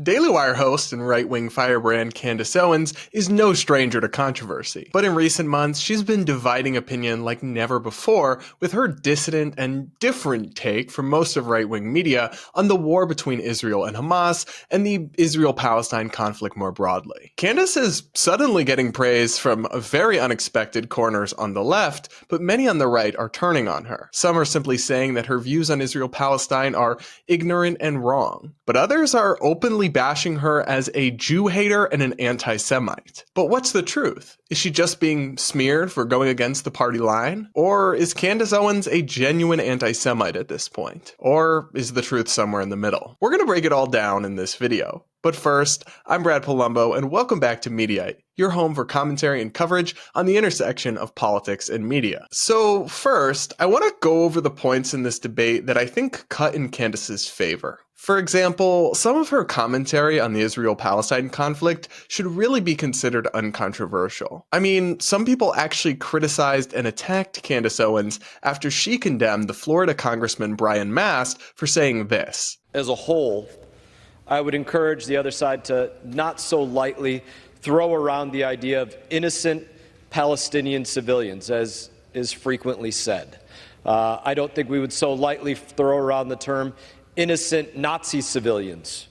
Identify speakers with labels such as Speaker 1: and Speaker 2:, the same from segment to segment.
Speaker 1: Daily Wire host and right-wing firebrand Candace Owens is no stranger to controversy. But in recent months, she's been dividing opinion like never before, with her dissident and different take from most of right-wing media on the war between Israel and Hamas and the Israel-Palestine conflict more broadly. Candace is suddenly getting praise from very unexpected corners on the left, but many on the right are turning on her. Some are simply saying that her views on Israel-Palestine are ignorant and wrong, but others are openly bashing her as a Jew hater and an anti-Semite. But what's the truth? Is she just being smeared for going against the party line? Or is Candace Owens a genuine anti-Semite at this point? Or is the truth somewhere in the middle? We're gonna break it all down in this video. But first, I'm Brad Palumbo, and welcome back to Mediaite, your home for commentary and coverage on the intersection of politics and media. So first, I want to go over the points in this debate that I think cut in Candace's favor. For example, some of her commentary on the Israel-Palestine conflict should really be considered uncontroversial. I mean, some people actually criticized and attacked Candace Owens after she condemned the Florida Congressman Brian Mast for saying this.
Speaker 2: As a whole, I would encourage the other side to not so lightly throw around the idea of innocent Palestinian civilians, as is frequently said. I don't think we would so lightly throw around the term innocent Nazi civilians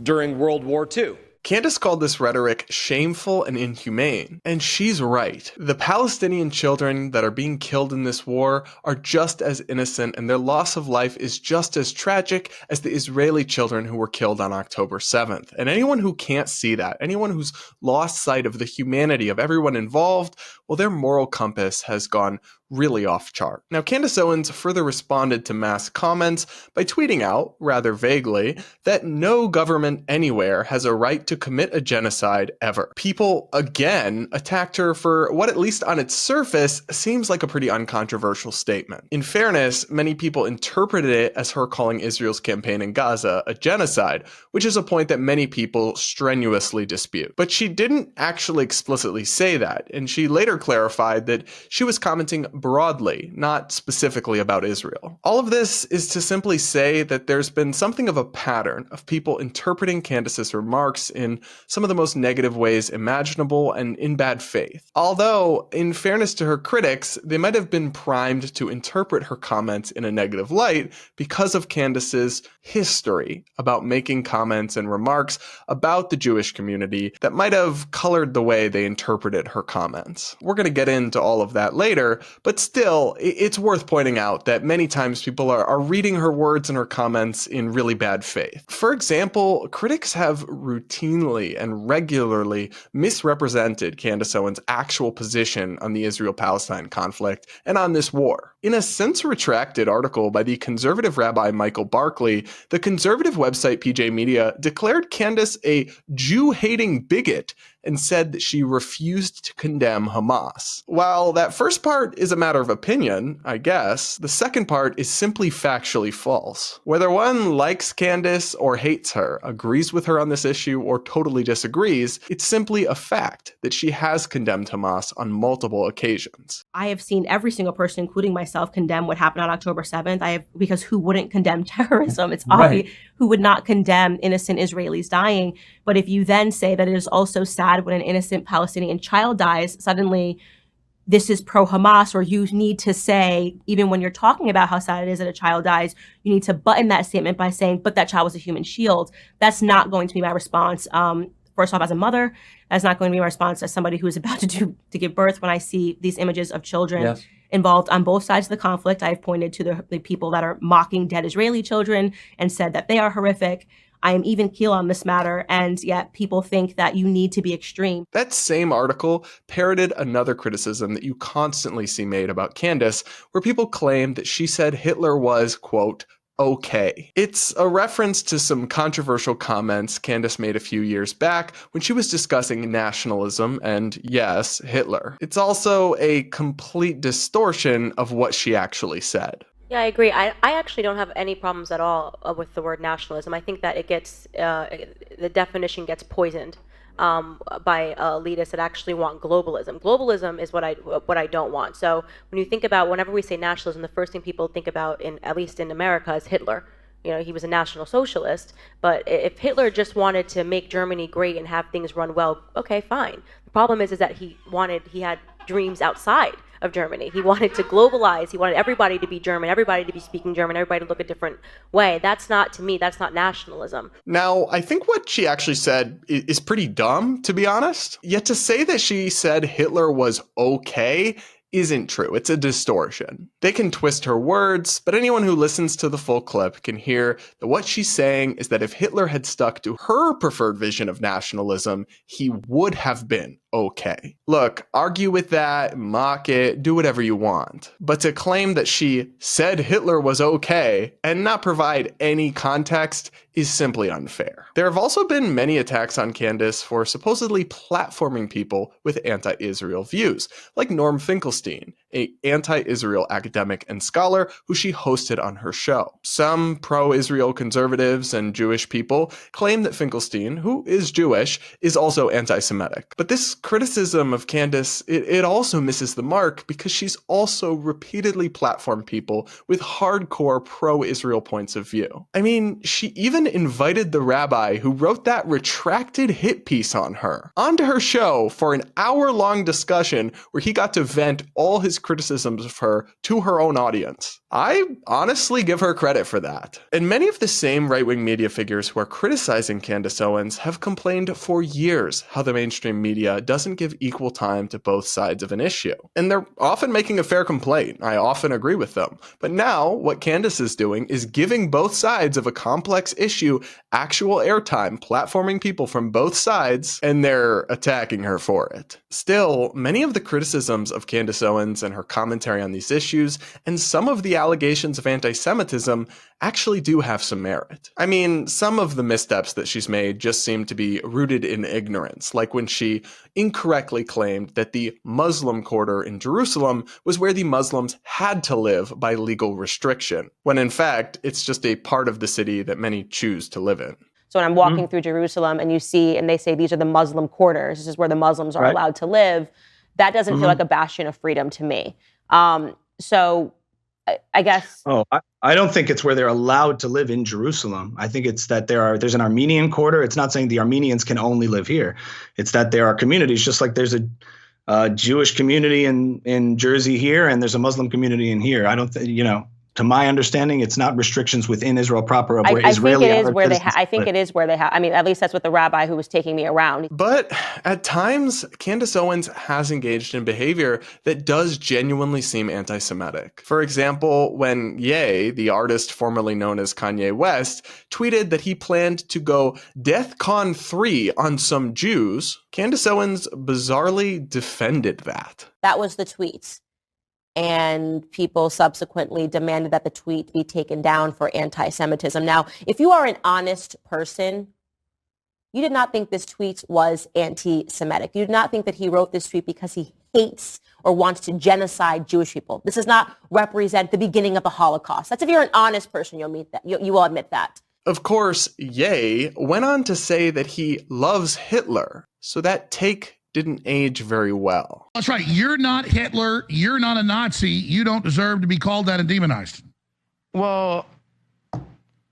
Speaker 2: during World War II.
Speaker 1: Candace called this rhetoric shameful and inhumane, and she's right. The Palestinian children that are being killed in this war are just as innocent, and their loss of life is just as tragic as the Israeli children who were killed on October 7th. And anyone who can't see that, anyone who's lost sight of the humanity of everyone involved, well, their moral compass has gone really off chart. Now, Candace Owens further responded to Mast's comments by tweeting out, rather vaguely, that no government anywhere has a right to commit a genocide ever. People, again, attacked her for what, at least on its surface, seems like a pretty uncontroversial statement. In fairness, many people interpreted it as her calling Israel's campaign in Gaza a genocide, which is a point that many people strenuously dispute. But she didn't actually explicitly say that, and she later clarified that she was commenting broadly, not specifically about Israel. All of this is to simply say that there's been something of a pattern of people interpreting Candace's remarks in some of the most negative ways imaginable and in bad faith. Although, in fairness to her critics, they might have been primed to interpret her comments in a negative light because of Candace's history about making comments and remarks about the Jewish community that might have colored the way they interpreted her comments. We're going to get into all of that later, but still, it's worth pointing out that many times people are reading her words and her comments in really bad faith. For example, critics have routinely and regularly misrepresented Candace Owens' actual position on the Israel-Palestine conflict and on this war. In a since-retracted article by the conservative rabbi Michael Barkley, the conservative website PJ Media declared Candace a Jew-hating bigot and said that she refused to condemn Hamas. While that first part is a matter of opinion, I guess, the second part is simply factually false. Whether one likes Candace or hates her, agrees with her on this issue or totally disagrees, it's simply a fact that she has condemned Hamas on multiple occasions.
Speaker 3: I have seen every single person, including myself, condemn what happened on October 7th. Because who wouldn't condemn terrorism? It's obvious. Who would not condemn innocent Israelis dying? But if you then say that it is also sad when an innocent Palestinian child dies, suddenly this is pro-Hamas, or you need to say, even when you're talking about how sad it is that a child dies, you need to button that statement by saying, but that child was a human shield. That's not going to be my response. First off, as a mother, that's not going to be my response as somebody who is about to give birth when I see these images of children involved on both sides of the conflict. I've pointed to the people that are mocking dead Israeli children and said that they are horrific. I am even keel on this matter, and yet people think that you need to be extreme.
Speaker 1: That same article parroted another criticism that you constantly see made about Candace, where people claim that she said Hitler was, quote, okay. It's a reference to some controversial comments Candace made a few years back when she was discussing nationalism and, yes, Hitler. It's also a complete distortion of what she actually said.
Speaker 4: Yeah, I agree. I actually don't have any problems at all with the word nationalism. I think that it gets, the definition gets poisoned by elitists that actually want globalism. Globalism is what I don't want. So when you think about, whenever we say nationalism, the first thing people think about, at least in America, is Hitler. he was a National Socialist, but if Hitler just wanted to make Germany great and have things run well, okay, fine. The problem is that he had dreams outside of Germany. He wanted to globalize. He wanted everybody to be German, everybody to be speaking German, everybody to look a different way. That's not nationalism.
Speaker 1: Now, I think what she actually said is pretty dumb, to be honest. Yet to say that she said Hitler was okay isn't true. It's a distortion. They can twist her words, but anyone who listens to the full clip can hear that what she's saying is that if Hitler had stuck to her preferred vision of nationalism, he would have been okay. Look, argue with that, mock it, do whatever you want. But to claim that she said Hitler was okay and not provide any context is simply unfair. There have also been many attacks on Candace for supposedly platforming people with anti-Israel views, like Norm Finkelstein, an anti-Israel academic and scholar who she hosted on her show. Some pro-Israel conservatives and Jewish people claim that Finkelstein, who is Jewish, is also anti-Semitic. But this criticism of Candace, it also misses the mark because she's also repeatedly platformed people with hardcore pro-Israel points of view. I mean, she even invited the rabbi who wrote that retracted hit piece on her onto her show for an hour-long discussion where he got to vent all his criticisms of her to her own audience. I honestly give her credit for that. And many of the same right-wing media figures who are criticizing Candace Owens have complained for years how the mainstream media doesn't give equal time to both sides of an issue. And they're often making a fair complaint. I often agree with them. But now, what Candace is doing is giving both sides of a complex issue actual airtime, platforming people from both sides, and they're attacking her for it. Still, many of the criticisms of Candace Owens and her commentary on these issues, and some of the allegations of anti-Semitism actually do have some merit. I mean, some of the missteps that she's made just seem to be rooted in ignorance, like when she incorrectly claimed that the Muslim quarter in Jerusalem was where the Muslims had to live by legal restriction, when in fact, it's just a part of the city that many choose to live in.
Speaker 5: So when I'm walking through Jerusalem and you see, and they say these are the Muslim quarters, this is where the Muslims are allowed to live, that doesn't feel like a bastion of freedom to me. So I guess.
Speaker 6: Oh, I don't think it's where they're allowed to live in Jerusalem. I think it's that there's an Armenian quarter. It's not saying the Armenians can only live here. It's that there are communities, just like there's a Jewish community in Jersey here, and there's a Muslim community in here. I don't think, to my understanding, it's not restrictions within Israel proper of where Israeli.
Speaker 5: I think it is where they have. I mean, at least that's what the rabbi who was taking me around.
Speaker 1: But at times, Candace Owens has engaged in behavior that does genuinely seem anti-Semitic. For example, when Ye, the artist formerly known as Kanye West, tweeted that he planned to go DEFCON 3 on some Jews, Candace Owens bizarrely defended that.
Speaker 5: That was the tweet. And people subsequently demanded that the tweet be taken down for anti-Semitism. Now, if you are an honest person, you did not think this tweet was anti-Semitic. You did not think that he wrote this tweet because he hates or wants to genocide Jewish people. This does not represent the beginning of the Holocaust. That's if you're an honest person, you'll admit that. You will admit that.
Speaker 1: Of course, Ye went on to say that he loves Hitler, so that take didn't age very well.
Speaker 7: That's right. You're not Hitler. You're not a Nazi. You don't deserve to be called that and demonized.
Speaker 8: Well,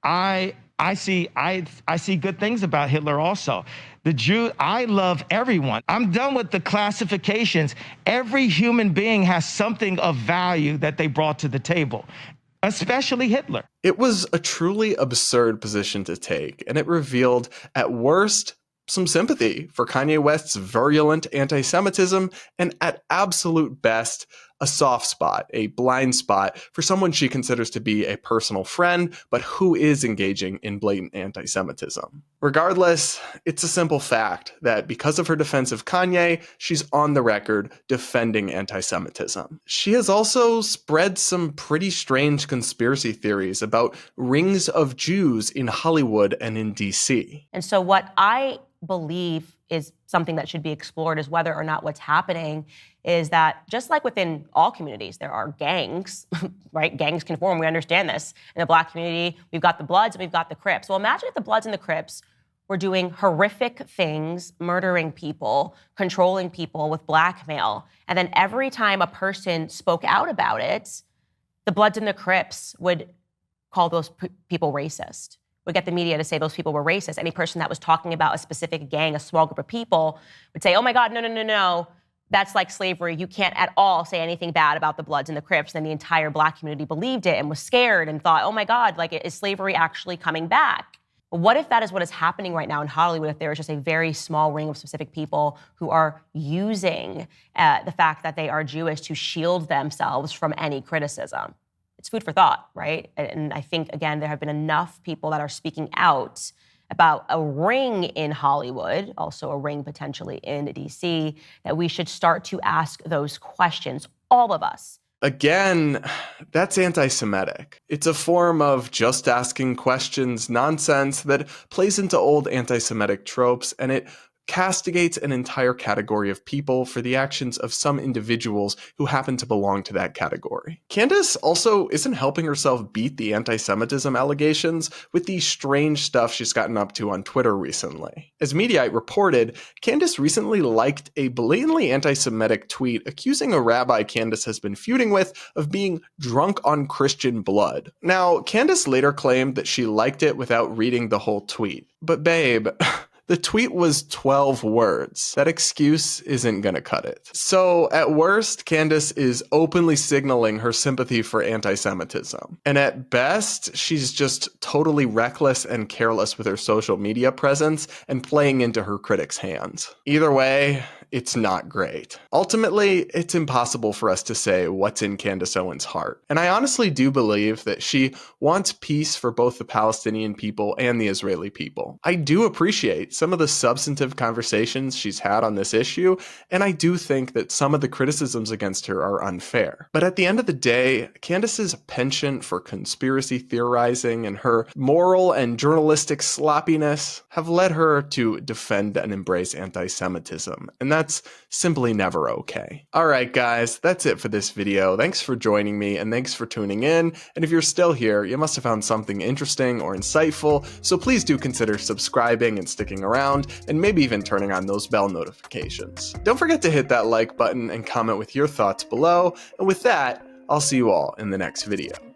Speaker 8: I see good things about Hitler also. The Jew, I love everyone. I'm done with the classifications. Every human being has something of value that they brought to the table, especially Hitler.
Speaker 1: It was a truly absurd position to take, and it revealed, at worst, some sympathy for Kanye West's virulent anti-Semitism, and at absolute best, a soft spot, a blind spot for someone she considers to be a personal friend, but who is engaging in blatant anti-Semitism. Regardless, it's a simple fact that because of her defense of Kanye, she's on the record defending anti-Semitism. She has also spread some pretty strange conspiracy theories about rings of Jews in Hollywood and in DC.
Speaker 5: And so what I believe is something that should be explored is whether or not what's happening is that just like within all communities, there are gangs, right? Gangs can form. We understand this. In the Black community, we've got the Bloods and we've got the Crips. Well, imagine if the Bloods and the Crips were doing horrific things, murdering people, controlling people with blackmail. And then every time a person spoke out about it, the Bloods and the Crips would call those people racist, would get the media to say those people were racist. Any person that was talking about a specific gang, a small group of people, would say, oh my God, no. That's like slavery. You can't at all say anything bad about the Bloods and the Crips. And the entire Black community believed it and was scared and thought, oh my God, like, is slavery actually coming back? What if that is what is happening right now in Hollywood, if there is just a very small ring of specific people who are using the fact that they are Jewish to shield themselves from any criticism? It's food for thought, right? And I think, again, there have been enough people that are speaking out about a ring in Hollywood, also a ring potentially in DC, that we should start to ask those questions, all of us.
Speaker 1: Again, that's anti-Semitic. It's a form of just asking questions nonsense that plays into old anti-Semitic tropes, and it castigates an entire category of people for the actions of some individuals who happen to belong to that category. Candace also isn't helping herself beat the anti-Semitism allegations with the strange stuff she's gotten up to on Twitter recently. As Mediaite reported, Candace recently liked a blatantly anti-Semitic tweet accusing a rabbi Candace has been feuding with of being drunk on Christian blood. Now, Candace later claimed that she liked it without reading the whole tweet. But babe, the tweet was 12 words. That excuse isn't gonna cut it. So at worst, Candace is openly signaling her sympathy for anti-Semitism. And at best, she's just totally reckless and careless with her social media presence and playing into her critics' hands. Either way, it's not great. Ultimately, it's impossible for us to say what's in Candace Owens' heart. And I honestly do believe that she wants peace for both the Palestinian people and the Israeli people. I do appreciate some of the substantive conversations she's had on this issue, and I do think that some of the criticisms against her are unfair. But at the end of the day, Candace's penchant for conspiracy theorizing and her moral and journalistic sloppiness have led her to defend and embrace anti-Semitism, and that's simply never okay. Alright guys, that's it for this video. Thanks for joining me and thanks for tuning in, and if you're still here, you must have found something interesting or insightful, so please do consider subscribing and sticking around, and maybe even turning on those bell notifications. Don't forget to hit that like button and comment with your thoughts below, and with that, I'll see you all in the next video.